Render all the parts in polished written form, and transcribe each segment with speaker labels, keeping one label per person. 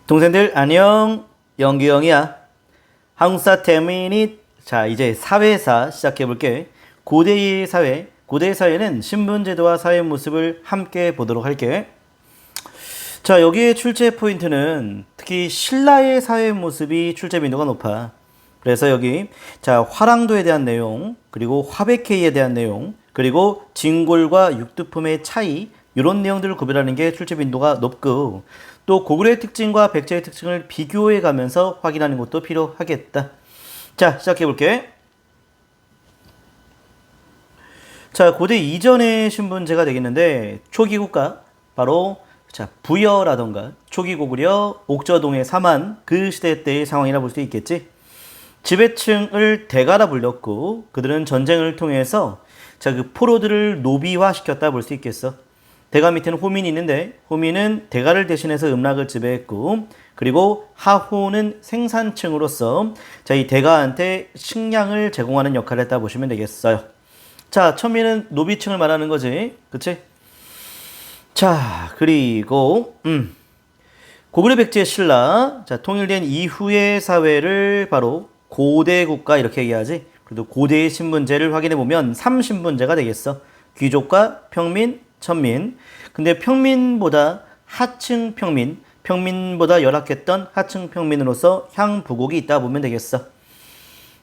Speaker 1: 동생들 안녕. 영규영이야. 한국사 10미닛. 자, 이제 사회사 시작해 볼게. 고대의 사회. 고대의 사회는 신분제도와 사회 모습을 함께 보도록 할게. 자, 여기에 출제 포인트는 특히 신라의 사회 모습이 출제 빈도가 높아. 그래서 여기 자, 화랑도에 대한 내용, 그리고 화백회의에 대한 내용, 그리고 진골과 육두품의 차이, 이런 내용들을 구별하는 게 출제 빈도가 높고, 또 고구려의 특징과 백제의 특징을 비교해 가면서 확인하는 것도 필요하겠다. 자, 시작해 볼게. 자, 고대 이전의 신분제가 되겠는데, 초기 국가, 바로 자, 부여라던가 초기 고구려, 옥저동의 사만, 그 시대 때의 상황이라 볼 수 있겠지. 지배층을 대가라 불렸고, 그들은 전쟁을 통해서 자, 그 포로들을 노비화 시켰다 볼 수 있겠어. 대가 밑에는 호민이 있는데, 호민은 대가를 대신해서 음락을 지배했고, 그리고 하호는 생산층으로서 자, 이 대가한테 식량을 제공하는 역할을 했다 보시면 되겠어요. 자, 천민은 노비층을 말하는 거지, 그치? 자, 그리고 고구려 백제 신라, 자, 통일된 이후의 사회를 바로 고대 국가 이렇게 얘기하지. 그래도 고대의 신분제를 확인해 보면 3신분제가 되겠어. 귀족과 평민, 천민. 근데 평민보다 하층 평민, 평민보다 열악했던 하층 평민으로서 향부곡이 있다 보면 되겠어.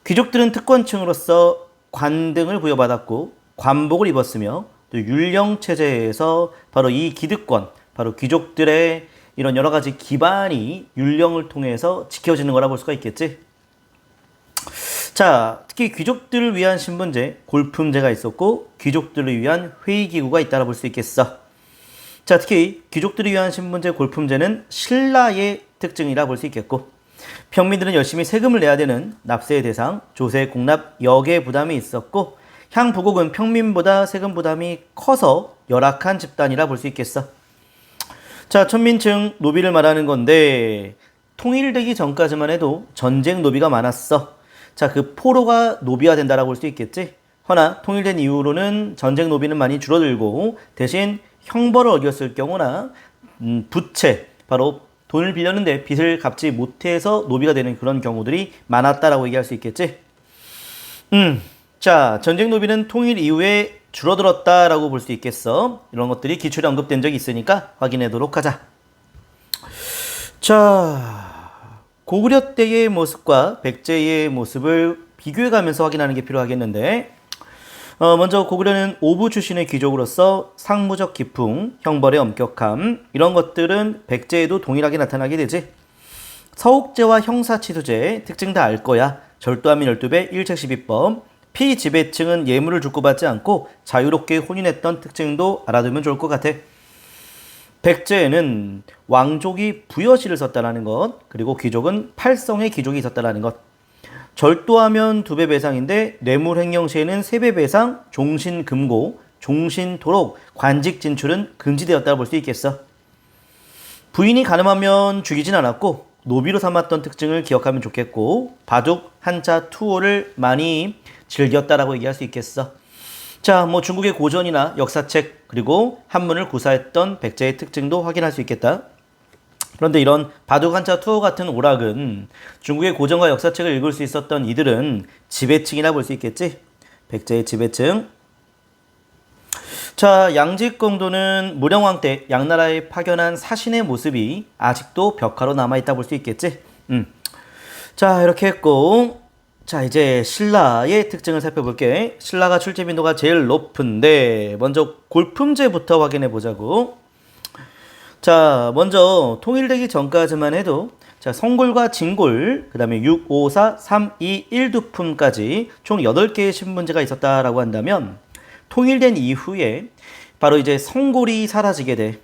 Speaker 1: 귀족들은 특권층으로서 관등을 부여받았고 관복을 입었으며, 또 율령 체제에서 바로 이 기득권, 바로 귀족들의 이런 여러 가지 기반이 율령을 통해서 지켜지는 거라 볼 수가 있겠지. 자, 특히 귀족들을 위한 신분제, 골품제가 있었고, 귀족들을 위한 회의기구가 있다라 볼 수 있겠어. 자, 특히 귀족들을 위한 신분제, 골품제는 신라의 특징이라 볼 수 있겠고, 평민들은 열심히 세금을 내야 되는 납세의 대상, 조세, 공납, 역의 부담이 있었고, 향부곡은 평민보다 세금 부담이 커서 열악한 집단이라 볼 수 있겠어. 자, 천민층 노비를 말하는 건데, 통일되기 전까지만 해도 전쟁 노비가 많았어. 자, 그 포로가 노비화 된다라고 볼 수 있겠지. 허나 통일된 이후로는 전쟁 노비는 많이 줄어들고, 대신 형벌을 어겼을 경우나 부채, 바로 돈을 빌렸는데 빚을 갚지 못해서 노비가 되는 그런 경우들이 많았다라고 얘기할 수 있겠지. 자, 전쟁 노비는 통일 이후에 줄어들었다라고 볼 수 있겠어. 이런 것들이 기출에 언급된 적이 있으니까 확인하도록 하자. 자, 고구려 때의 모습과 백제의 모습을 비교해가면서 확인하는 게 필요하겠는데, 먼저 고구려는 오부 출신의 귀족으로서 상무적 기풍, 형벌의 엄격함, 이런 것들은 백제에도 동일하게 나타나게 되지. 서옥제와 형사치수제 특징 다 알 거야. 절도하면 12배, 일책 12법. 피지배층은 예물을 주고받지 않고 자유롭게 혼인했던 특징도 알아두면 좋을 것 같아. 백제에는 왕족이 부여시를 썼다는 것, 그리고 귀족은 팔성의 귀족이 있었다는 것. 절도하면 2배 배상인데 뇌물횡령 시에는 3배 배상, 종신금고, 종신토록, 관직 진출은 금지되었다고 볼 수 있겠어. 부인이 가늠하면 죽이진 않았고 노비로 삼았던 특징을 기억하면 좋겠고, 바둑, 한자, 투호를 많이 즐겼다라고 얘기할 수 있겠어. 자, 뭐 중국의 고전이나 역사책, 그리고 한문을 구사했던 백제의 특징도 확인할 수 있겠다. 그런데 이런 바둑, 한자, 투호 같은 오락은 중국의 고전과 역사책을 읽을 수 있었던 이들은 지배층이라 볼 수 있겠지. 백제의 지배층. 자, 양직공도는 무령왕 때 양나라에 파견한 사신의 모습이 아직도 벽화로 남아있다 볼 수 있겠지. 자, 이렇게 했고, 자, 이제 신라의 특징을 살펴볼게. 신라가 출제 빈도가 제일 높은데, 먼저 골품제부터 확인해 보자고. 자, 먼저 통일되기 전까지만 해도 자, 성골과 진골, 그 다음에 6, 5, 4, 3, 2, 1두품까지 총 8개의 신분제가 있었다라고 한다면, 통일된 이후에 바로 이제 성골이 사라지게 돼.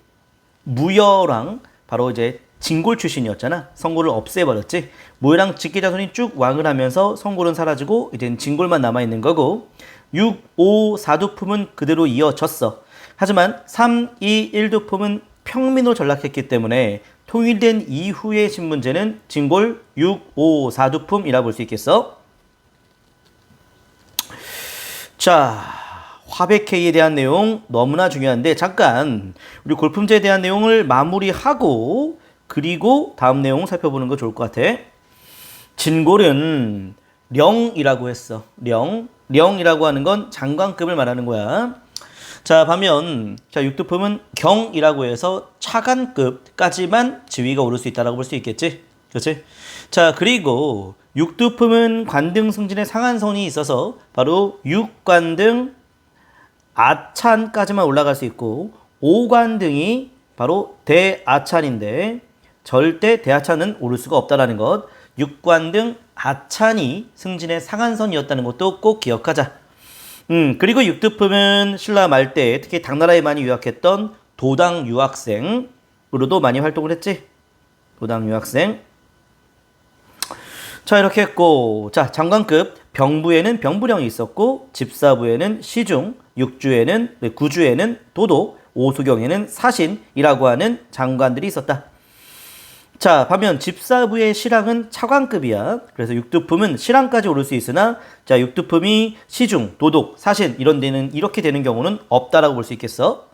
Speaker 1: 무여랑 바로 이제 진골 출신이었잖아. 성골을 없애버렸지. 무여랑 직계자손이 쭉 왕을 하면서 성골은 사라지고 이제 진골만 남아있는 거고, 6, 5, 4두품은 그대로 이어졌어. 하지만 3, 2, 1두품은 평민으로 전락했기 때문에 통일된 이후의 신분제는 진골, 6, 5, 4두품이라 볼 수 있겠어. 자, 화백회의에 대한 내용 너무나 중요한데, 잠깐 우리 골품제에 대한 내용을 마무리하고 그리고 다음 내용 살펴보는 거 좋을 것 같아. 진골은 령이라고 했어. 령이라고 하는 건 장관급을 말하는 거야. 자, 반면 육두품은 경이라고 해서 차관급까지만 지위가 오를 수 있다라고 볼 수 있겠지. 그렇지? 자, 그리고 육두품은 관등 승진의 상한선이 있어서 바로 육관등 아찬까지만 올라갈 수 있고, 오관등이 바로 대아찬인데 절대 대아찬은 오를 수가 없다라는 것. 육관등 아찬이 승진의 상한선이었다는 것도 꼭 기억하자. 그리고 육두품은 신라 말때 특히 당나라에 많이 유학했던 도당 유학생으로도 많이 활동을 했지. 도당 유학생. 자, 이렇게 했고, 자, 장관급 병부에는 병부령이 있었고, 집사부에는 시중, 육주에는 구주에는 도독, 오수경에는 사신이라고 하는 장관들이 있었다. 자, 반면 집사부의 실랑은 차관급이야. 그래서 육두품은 실랑까지 오를 수 있으나, 자, 육두품이 시중, 도독, 사신 이런 데는 이렇게 되는 경우는 없다라고 볼 수 있겠어.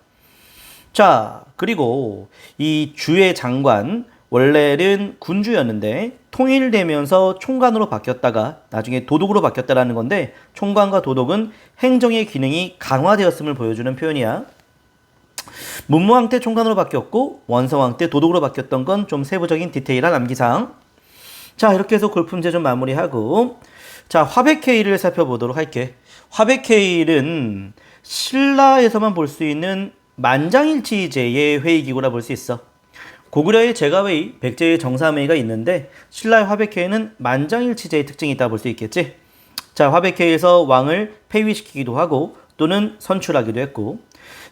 Speaker 1: 자, 그리고 이 주의 장관 원래는 군주였는데 통일되면서 총관으로 바뀌었다가 나중에 도독으로 바뀌었다라는 건데, 총관과 도독은 행정의 기능이 강화되었음을 보여주는 표현이야. 문무왕 때 총관으로 바뀌었고 원성왕 때 도독으로 바뀌었던 건 좀 세부적인 디테일한 암기사항. 자, 이렇게 해서 골품제 좀 마무리하고, 자, 화백회의를 살펴보도록 할게. 화백회의는 신라에서만 볼 수 있는 만장일치제의 회의기구라 볼 수 있어. 고구려의 제가회의, 백제의 정삼회의가 있는데 신라의 화백회의는 만장일치제의 특징이 있다 볼 수 있겠지. 자, 화백회의에서 왕을 폐위시키기도 하고 또는 선출하기도 했고,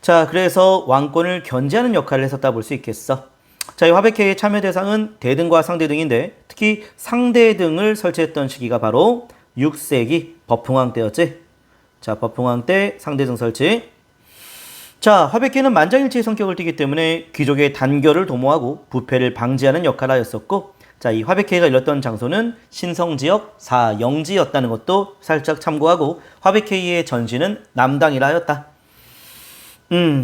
Speaker 1: 자, 그래서 왕권을 견제하는 역할을 했었다 볼 수 있겠어. 자, 이 화백회의 참여 대상은 대등과 상대등인데 특히 상대등을 설치했던 시기가 바로 6세기 법흥왕 때였지. 자, 법흥왕 때 상대등 설치. 자, 화백회는 만장일치의 성격을 띠기 때문에 귀족의 단결을 도모하고 부패를 방지하는 역할을 하였었고, 자, 이 화백회의가 열렸던 장소는 신성지역 사영지였다는 것도 살짝 참고하고, 화백회의의 전신은 남당이라 하였다.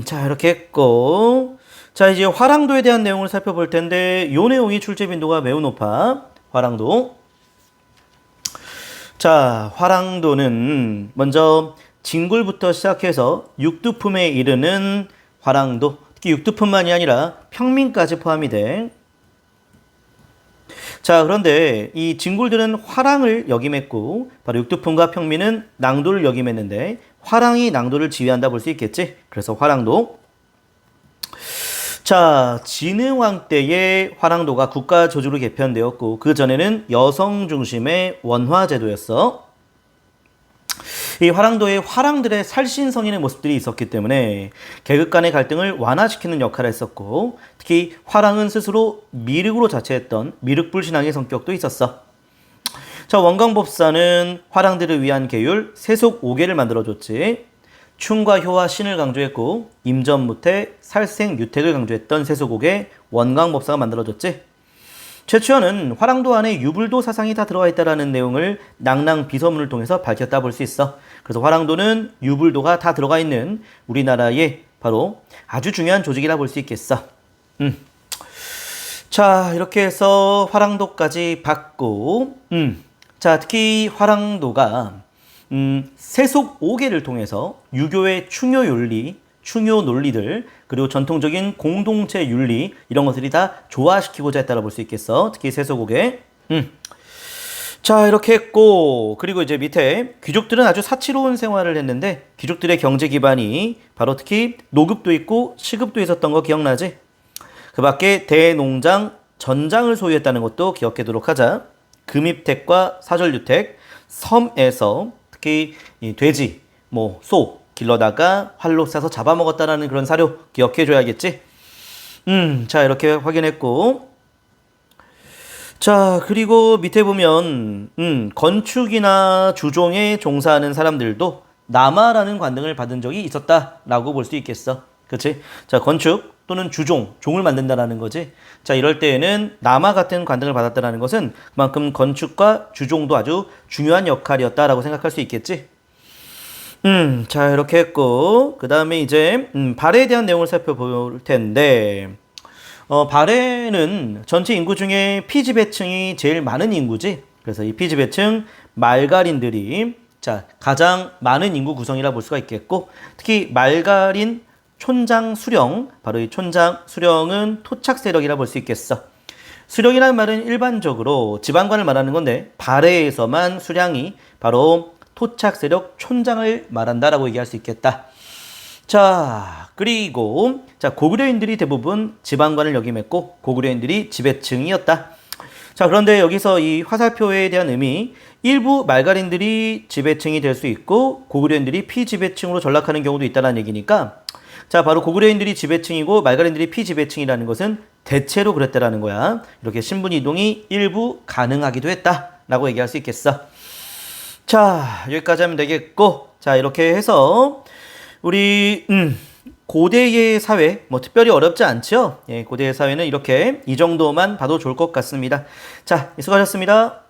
Speaker 1: 자, 이렇게 했고, 자, 이제 화랑도에 대한 내용을 살펴볼 텐데 요 내용이 출제 빈도가 매우 높아. 화랑도. 자, 화랑도는 먼저 진골부터 시작해서 육두품에 이르는 화랑도, 특히 육두품만이 아니라 평민까지 포함이 돼. 자, 그런데 이 진골들은 화랑을 역임했고 바로 육두품과 평민은 낭도를 역임했는데 화랑이 낭도를 지휘한다 볼 수 있겠지. 그래서 화랑도. 자, 진흥왕 때에 화랑도가 국가 조직으로 개편되었고 그 전에는 여성 중심의 원화제도였어. 이 화랑도에 화랑들의 살신성인의 모습들이 있었기 때문에 계급 간의 갈등을 완화시키는 역할을 했었고, 특히 화랑은 스스로 미륵으로 자처했던 미륵불신앙의 성격도 있었어. 자, 원광법사는 화랑들을 위한 계율 세속 5개를 만들어줬지. 충과 효와 신을 강조했고 임전무태, 살생, 유택을 강조했던 세속 5개 원광법사가 만들어줬지. 최추현은 화랑도 안에 유불도 사상이 다 들어와 있다는 내용을 낭랑 비서문을 통해서 밝혔다 볼 수 있어. 그래서 화랑도는 유불도가 다 들어가 있는 우리나라의 바로 아주 중요한 조직이라 볼 수 있겠어. 자, 이렇게 해서 화랑도까지 봤고, 자, 특히 화랑도가 세속 5개를 통해서 유교의 충효 윤리, 충효 논리들, 그리고 전통적인 공동체 윤리 이런 것들이 다 조화시키고자 했다고 볼 수 있겠어. 특히 세속 5개. 자, 이렇게 했고, 그리고 이제 밑에 귀족들은 아주 사치로운 생활을 했는데 귀족들의 경제 기반이 바로 특히 노급도 있고 시급도 있었던 거 기억나지? 그 밖에 대농장, 전장을 소유했다는 것도 기억해두도록 하자. 금입택과 사절유택, 섬에서 특히 이 돼지, 소 길러다가 활로 싸서 잡아먹었다라는 그런 사료 기억해줘야겠지. 자, 이렇게 확인했고, 자, 그리고 밑에 보면 건축이나 주종에 종사하는 사람들도 남아라는 관등을 받은 적이 있었다라고 볼 수 있겠어. 그렇지? 자, 건축 또는 주종, 종을 만든다라는 거지. 자, 이럴 때에는 남아 같은 관등을 받았다라는 것은 그만큼 건축과 주종도 아주 중요한 역할이었다라고 생각할 수 있겠지. 자, 이렇게 했고, 그 다음에 이제 발에 대한 내용을 살펴볼 텐데, 발해는 전체 인구 중에 피지배층이 제일 많은 인구지. 그래서 이 피지배층 말갈인들이 자, 가장 많은 인구 구성이라 볼 수가 있겠고, 특히 말갈인 촌장 수령, 바로 이 촌장 수령은 토착 세력이라 볼 수 있겠어. 수령이라는 말은 일반적으로 지방관을 말하는 건데, 발해에서만 수량이 바로 토착 세력 촌장을 말한다라고 얘기할 수 있겠다. 자, 그리고 자, 고구려인들이 대부분 지방관을 역임했고 고구려인들이 지배층이었다. 자, 그런데 여기서 이 화살표에 대한 의미, 일부 말갈인들이 지배층이 될 수 있고 고구려인들이 피지배층으로 전락하는 경우도 있다는 얘기니까, 자, 바로 고구려인들이 지배층이고 말갈인들이 피지배층이라는 것은 대체로 그랬다라는 거야. 이렇게 신분 이동이 일부 가능하기도 했다라고 얘기할 수 있겠어. 자, 여기까지 하면 되겠고, 자, 이렇게 해서 우리 고대의 사회 뭐 특별히 어렵지 않죠? 예, 고대의 사회는 이렇게 이 정도만 봐도 좋을 것 같습니다. 자, 수고하셨습니다.